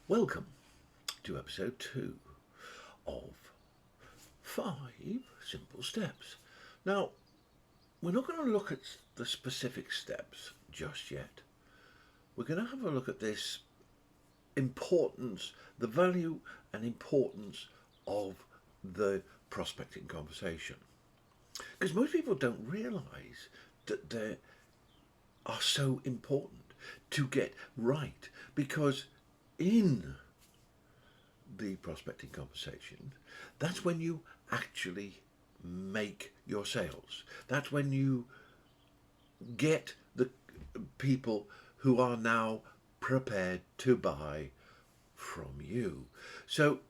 Welcome to episode 2 of 5 Simple Steps. Now, we're not going to look at the specific steps just yet. We're going to have a look at this importance, the value and importance of the prospecting conversation. Because most people don't realise that they are so important to get right, because in the prospecting conversation, that's when you actually make your sales. That's when you get the people who are now prepared to buy from you. So,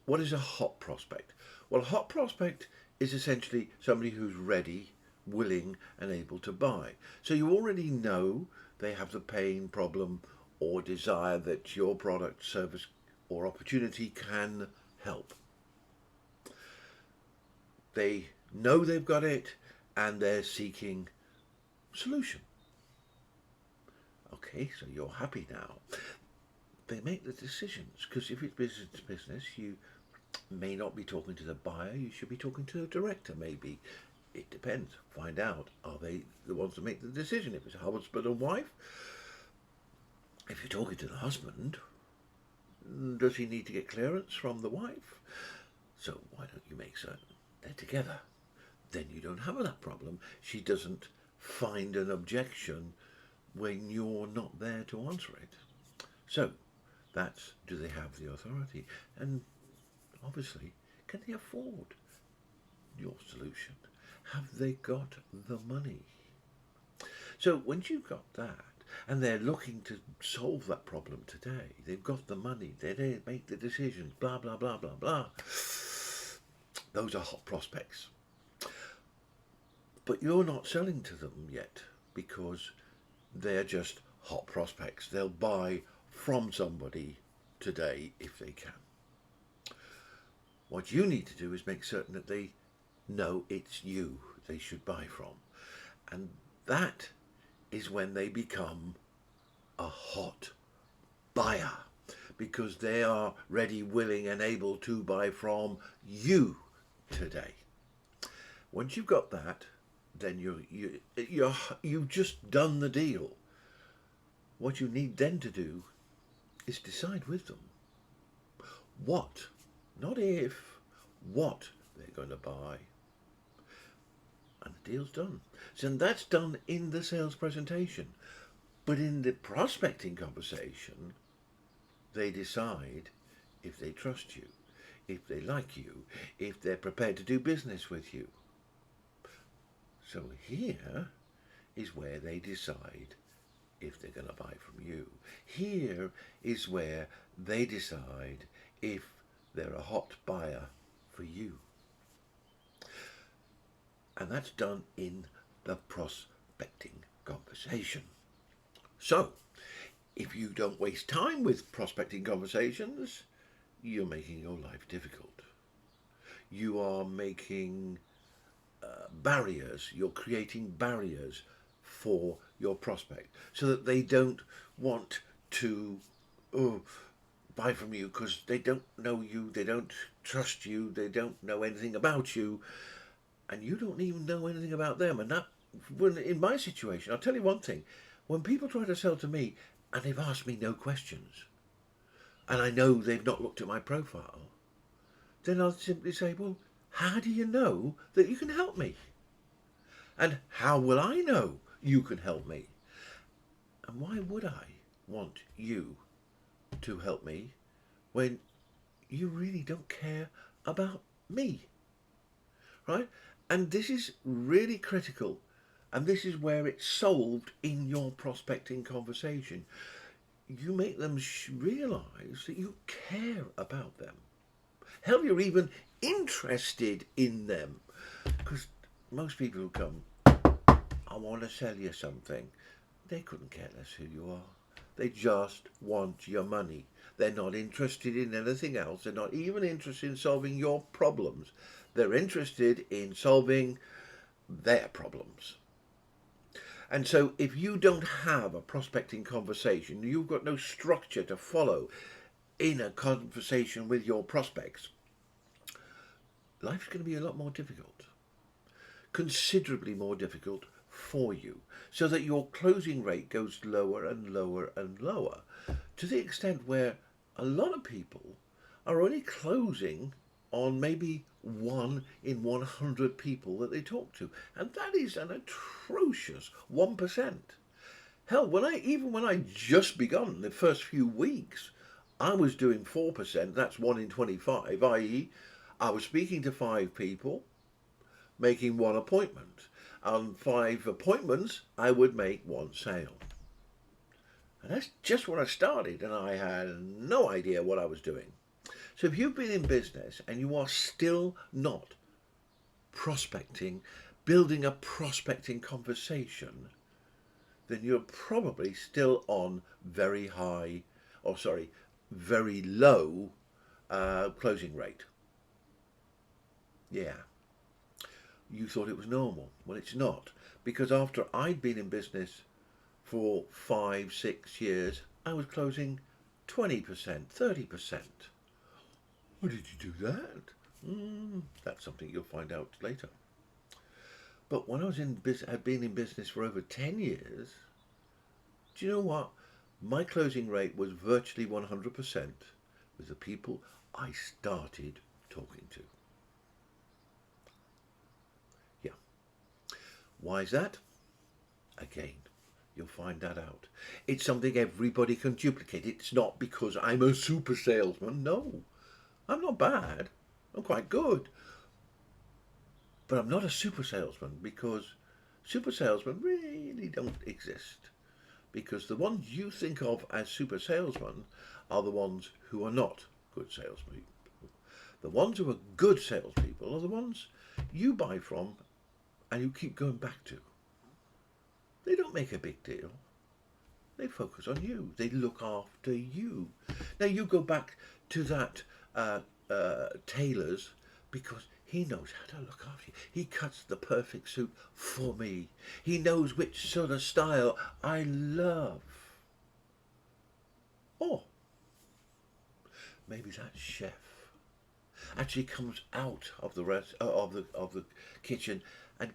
what is a hot prospect? Well, a hot prospect is essentially somebody who's ready, willing, and able to buy. So, you already know they have the pain, problem, or desire that your product, service, or opportunity can help. They know they've got it and they're seeking solution. Okay, so you're happy now. They make the decisions, because if it's business to business, you may not be talking to the buyer, you should be talking to the director, maybe. It depends. Find out. Are they the ones to make the decision? If it's a husband and wife, if you're talking to the husband, does he need to get clearance from the wife? So why don't you make certain they're together? Then you don't have that problem. She doesn't find an objection when you're not there to answer it. So that's, do they have the authority? And obviously, can they afford your solution? Have they got the money? So once you've got that, and they're looking to solve that problem today, they've got the money, they make the decisions, blah, blah, blah, blah, blah. Those are hot prospects. But you're not selling to them yet, because they're just hot prospects. They'll buy from somebody today if they can. What you need to do is make certain that they know it's you they should buy from. And that is when they become a hot buyer, because they are ready, willing, and able to buy from you today. Once you've got that, then you've just done the deal. What you need then to do is decide with them what, not if, what they're going to buy. And the deal's done. So that's done in the sales presentation. But in the prospecting conversation, they decide if they trust you, if they like you, if they're prepared to do business with you. So here is where they decide if they're going to buy from you. Here is where they decide if they're a hot buyer for you. And that's done in the prospecting conversation. So, if you don't waste time with prospecting conversations, you're making your life difficult. You are making barriers, you're creating barriers for your prospect so that they don't want to buy from you, because they don't know you, they don't trust you, they don't know anything about you, and you don't even know anything about them. And that, when in my situation, I'll tell you one thing: when people try to sell to me and they've asked me no questions, and I know they've not looked at my profile, then I'll simply say, well, how do you know that you can help me? And how will I know you can help me? And why would I want you to help me when you really don't care about me? Right? And this is really critical. And this is where it's solved in your prospecting conversation. You make them realise that you care about them. Hell, you're even interested in them. Because most people who come, I want to sell you something, they couldn't care less who you are. They just want your money. They're not interested in anything else. They're not even interested in solving your problems. They're interested in solving their problems. And so if you don't have a prospecting conversation, you've got no structure to follow, in a conversation with your prospects, life's going to be a lot more difficult, considerably more difficult for you, so that your closing rate goes lower and lower and lower, to the extent where a lot of people are only closing on maybe 1 in 100 people that they talk to, and that is an atrocious 1%. Hell, when I just begun the first few weeks, I was doing 4%. That's 1 in 25, i.e., I was speaking to 5 people, making 1 appointment. On 5 appointments, I would make 1 sale. And that's just when I started, and I had no idea what I was doing. So if you've been in business and you are still not prospecting, building a prospecting conversation, then you're probably still on very low closing rate. Yeah. You thought it was normal. Well, it's not. Because after I'd been in business for 5, 6 years, I was closing 20%, 30%. Why did you do that? That's something you'll find out later. But when I'd been in business for over 10 years, do you know what? My closing rate was virtually 100% with the people I started talking to. Yeah. Why is that? Again, you'll find that out. It's something everybody can duplicate. It's not because I'm a super salesman. No, I'm not bad. I'm quite good. But I'm not a super salesman, because super salesmen really don't exist. Because the ones you think of as super salesmen are the ones who are not good salespeople. The ones who are good salespeople are the ones you buy from and you keep going back to. They don't make a big deal. They focus on you. They look after you. Now you go back to that tailor's, because he knows how to look after you. He cuts the perfect suit for me. He knows which sort of style I love. Or maybe that chef actually comes out of the kitchen, and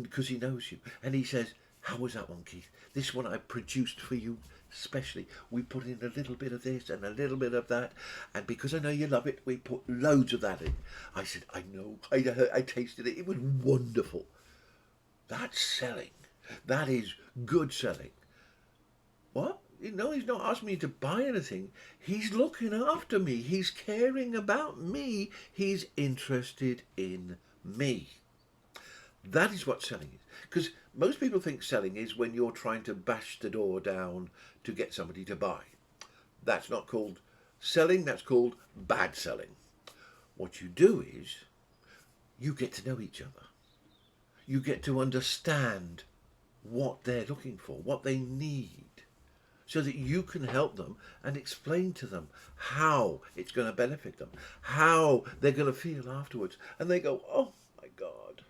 because he knows you, and he says, "How was that one, Keith? This one I produced for you specially. We put in a little bit of this and a little bit of that, and because I know you love it, we put loads of that in." I said, "I know. I tasted it. It was wonderful." That's selling. That is good selling. What? No, he's not asking me to buy anything. He's looking after me. He's caring about me. He's interested in me. That is what selling is. Because most people think selling is when you're trying to bash the door down to get somebody to buy. That's not called selling, that's called bad selling. What you do is you get to know each other. You get to understand what they're looking for, what they need, so that you can help them and explain to them how it's going to benefit them, how they're going to feel afterwards. And they go, "Oh my God,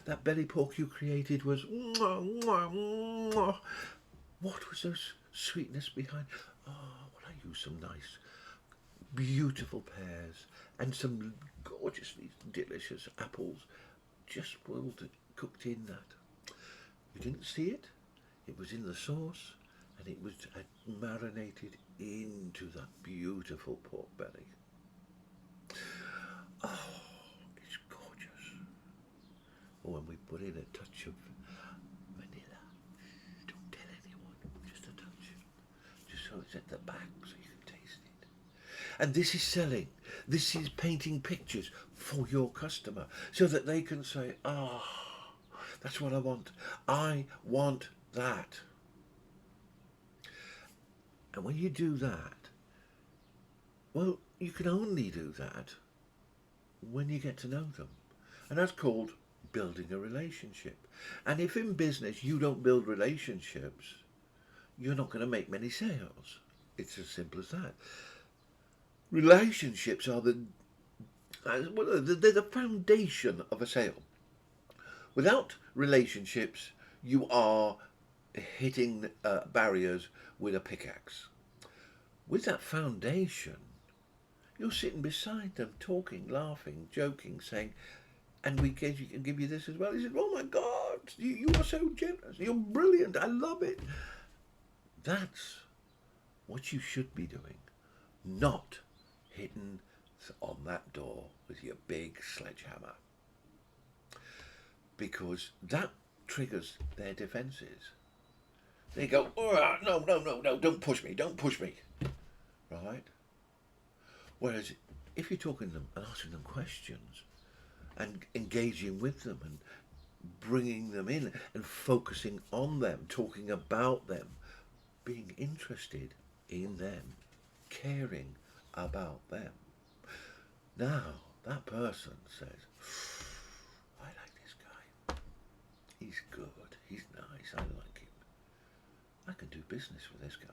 that belly pork you created was mwah, mwah, mwah. What was those sweetness behind? Oh, well, I used some nice, beautiful pears and some gorgeously delicious apples, just boiled and cooked in that. You didn't see it? It was in the sauce, and it was marinated into that beautiful pork belly. Oh, it's gorgeous. Oh, and we put in a touch of vanilla. Don't tell anyone, just a touch. Just so it's at the back so you can taste it. And this is selling. This is painting pictures for your customer so that they can say, "Ah, that's what I want. I want that." And when you do that, well, you can only do that when you get to know them. And that's called building a relationship. And if in business you don't build relationships, you're not going to make many sales. It's as simple as that. Relationships are they're the foundation of a sale. Without relationships, you are hitting barriers with a pickaxe. with that foundation, you're sitting beside them, talking, laughing, joking, saying, and we can give you this as well. He said, oh my God, you are so generous. You're brilliant. I love it. That's what you should be doing, not hitting on that door with your big sledgehammer. Because that triggers their defences. They go, oh, no, don't push me, right? Whereas if you're talking to them and asking them questions and engaging with them and bringing them in and focusing on them, talking about them, being interested in them, caring about them, now that person says, I like this guy. He's good. He's nice. I like him. I can do business with this guy.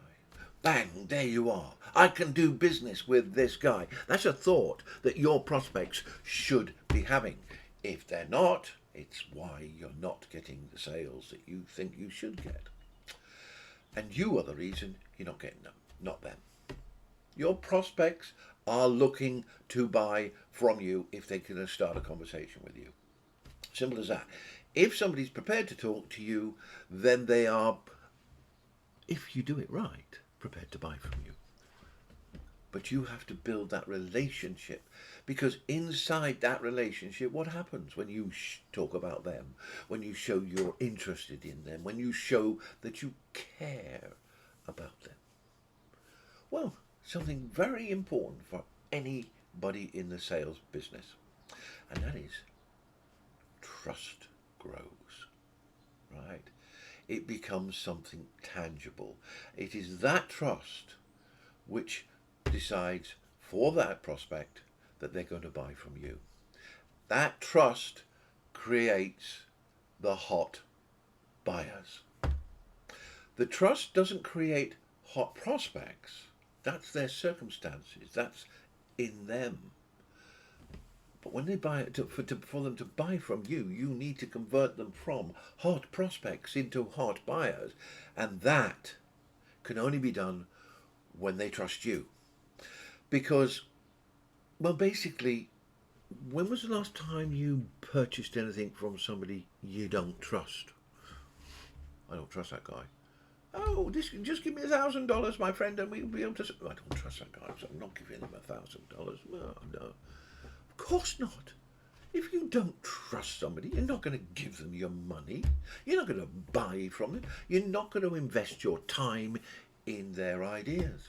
Bang, there you are. I can do business with this guy. That's a thought that your prospects should be having. If they're not, it's why you're not getting the sales that you think you should get. And you are the reason you're not getting them, not them. Your prospects are looking to buy from you if they can start a conversation with you. Simple as that. If somebody's prepared to talk to you, then they are, if you do it right, prepared to buy from you. But you have to build that relationship, because inside that relationship, what happens when you talk about them, when you show you're interested in them, when you show that you care about them? Well, something very important for anybody in the sales business, and that is trust grows, right? It becomes something tangible. It is that trust which decides for that prospect that they're going to buy from you. That trust creates the hot buyers. The trust doesn't create hot prospects. That's their circumstances. That's in them. But when they buy it, for them to buy from you, you need to convert them from hot prospects into hot buyers. And that can only be done when they trust you. Because, well, basically, when was the last time you purchased anything from somebody you don't trust? I don't trust that guy. Oh, just give me $1,000, my friend, and we'll be able to... I don't trust that guy, so I'm not giving him $1,000. No. Of course not. If you don't trust somebody, you're not going to give them your money. You're not going to buy from them. You're not going to invest your time in their ideas.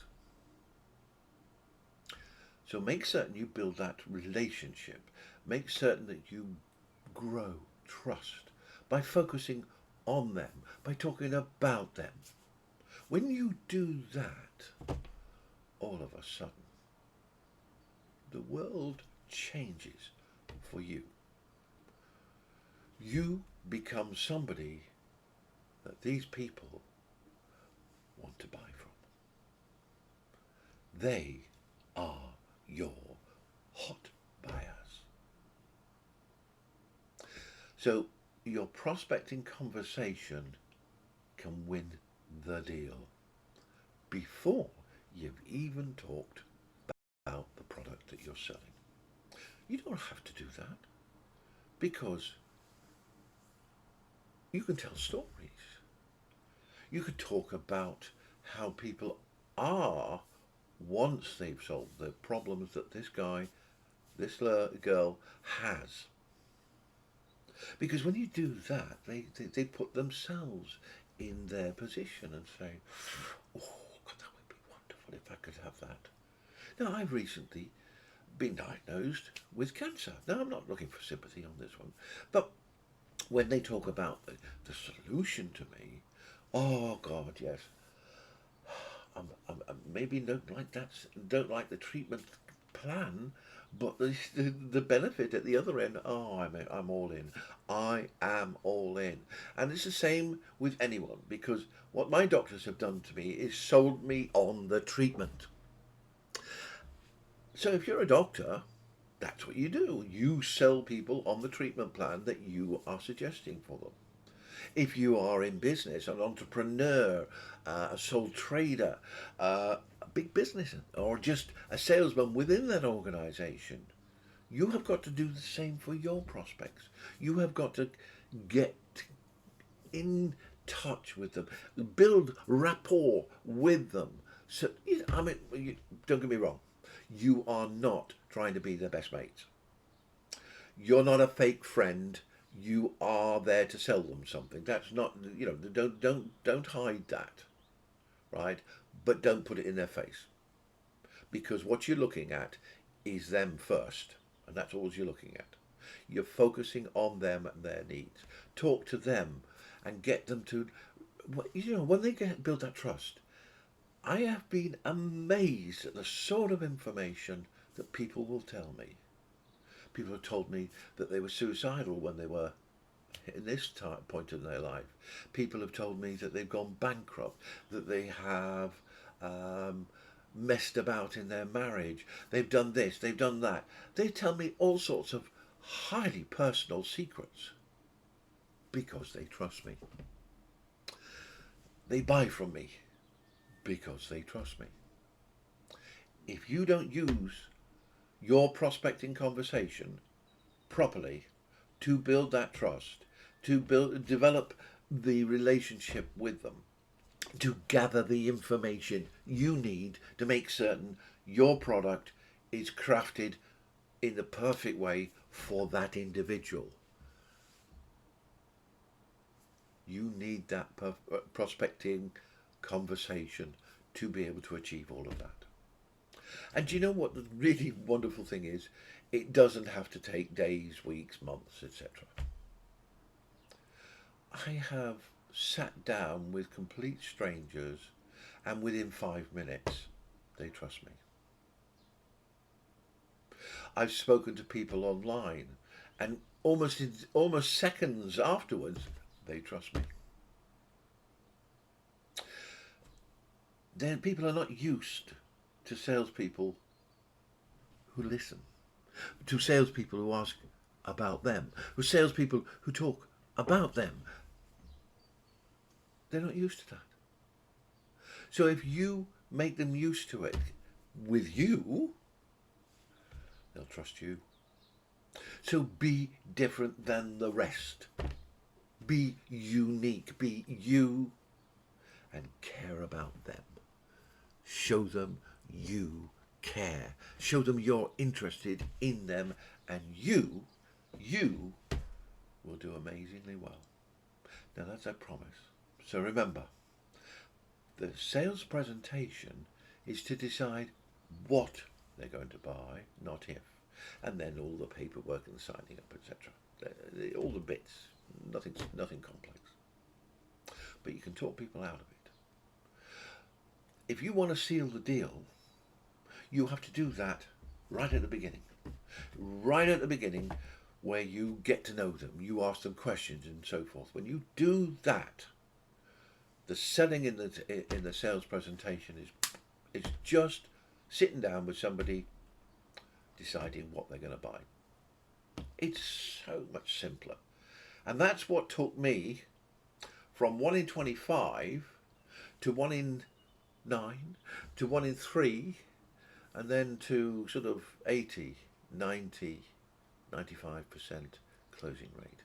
So make certain you build that relationship. Make certain that you grow trust by focusing on them, by talking about them. When you do that, all of a sudden, the world changes for you. You become somebody that these people want to buy from. They are your hot buyers. So your prospecting conversation can win the deal before you've even talked about the product that you're selling. You don't have to do that, because you can tell stories. You could talk about how people are once they've solved the problems that this guy, this girl has. Because when you do that, they put themselves in their position and say, oh, God, that would be wonderful if I could have that. Now, I've recently been diagnosed with cancer. Now, I'm not looking for sympathy on this one, but when they talk about the solution to me, oh God, yes, I maybe don't like the treatment plan, but the benefit at the other end, oh, I'm all in. I am all in. And it's the same with anyone, because what my doctors have done to me is sold me on the treatment. So if you're a doctor, that's what you do. You sell people on the treatment plan that you are suggesting for them. If you are in business, an entrepreneur, a sole trader, a big business, or just a salesman within that organization, you have got to do the same for your prospects. You have got to get in touch with them, build rapport with them. So, I mean, don't get me wrong, you are not trying to be their best mates. You're not a fake friend. You are there to sell them something. That's not, don't hide that, right? But don't put it in their face, because what you're looking at is them first, and that's all you're looking at. You're focusing on them and their needs. Talk to them and get them to, when they build that trust. I have been amazed at the sort of information that people will tell me. People have told me that they were suicidal when they were in this point in their life. People have told me that they've gone bankrupt, that they have messed about in their marriage. They've done this, they've done that. They tell me all sorts of highly personal secrets because they trust me. They buy from me because they trust me. If you don't use your prospecting conversation properly to build that trust, to develop the relationship with them, to gather the information you need to make certain your product is crafted in the perfect way for that individual. You need that prospecting conversation to be able to achieve all of that. And do you know what the really wonderful thing is? It doesn't have to take days, weeks, months, etc. I have sat down with complete strangers, and within 5 minutes, they trust me. I've spoken to people online, and almost seconds afterwards, they trust me. Then people are not used to salespeople who listen, to salespeople who ask about them, to salespeople who talk about them. They're not used to that. So if you make them used to it with you, they'll trust you. So be different than the rest. Be unique. Be you, and care about them. Show them you care. Show them you're interested in them, and you will do amazingly well. Now that's a promise. So remember, the sales presentation is to decide what they're going to buy, not if. And then all the paperwork and signing up, etc. All the bits, nothing complex. But you can talk people out of it. If you want to seal the deal, you have to do that right at the beginning. Right at the beginning, where you get to know them, you ask them questions and so forth. When you do that, the selling in the sales presentation is just sitting down with somebody, deciding what they're going to buy. It's so much simpler. And that's what took me from 1 in 25 to 1 in 9 to 1 in 3, and then to sort of 80, 90, 95% closing rate.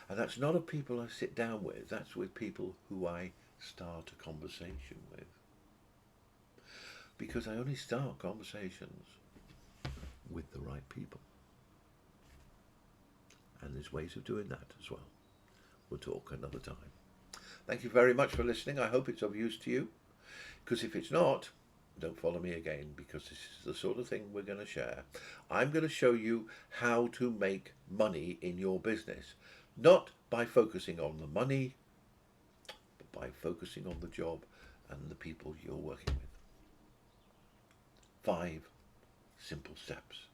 And that's not of people I sit down with, that's with people who I start a conversation with. Because I only start conversations with the right people. And there's ways of doing that as well. We'll talk another time. Thank you very much for listening. I hope it's of use to you. Because if it's not, don't follow me again, because this is the sort of thing we're going to share. I'm going to show you how to make money in your business. Not by focusing on the money, but by focusing on the job and the people you're working with. 5 simple steps.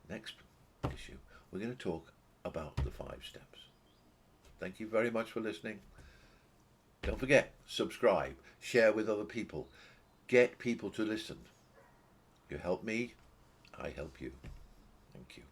Next issue, we're going to talk about the 5 steps. Thank you very much for listening. Don't forget, subscribe, share with other people, get people to listen. You help me, I help you. Thank you.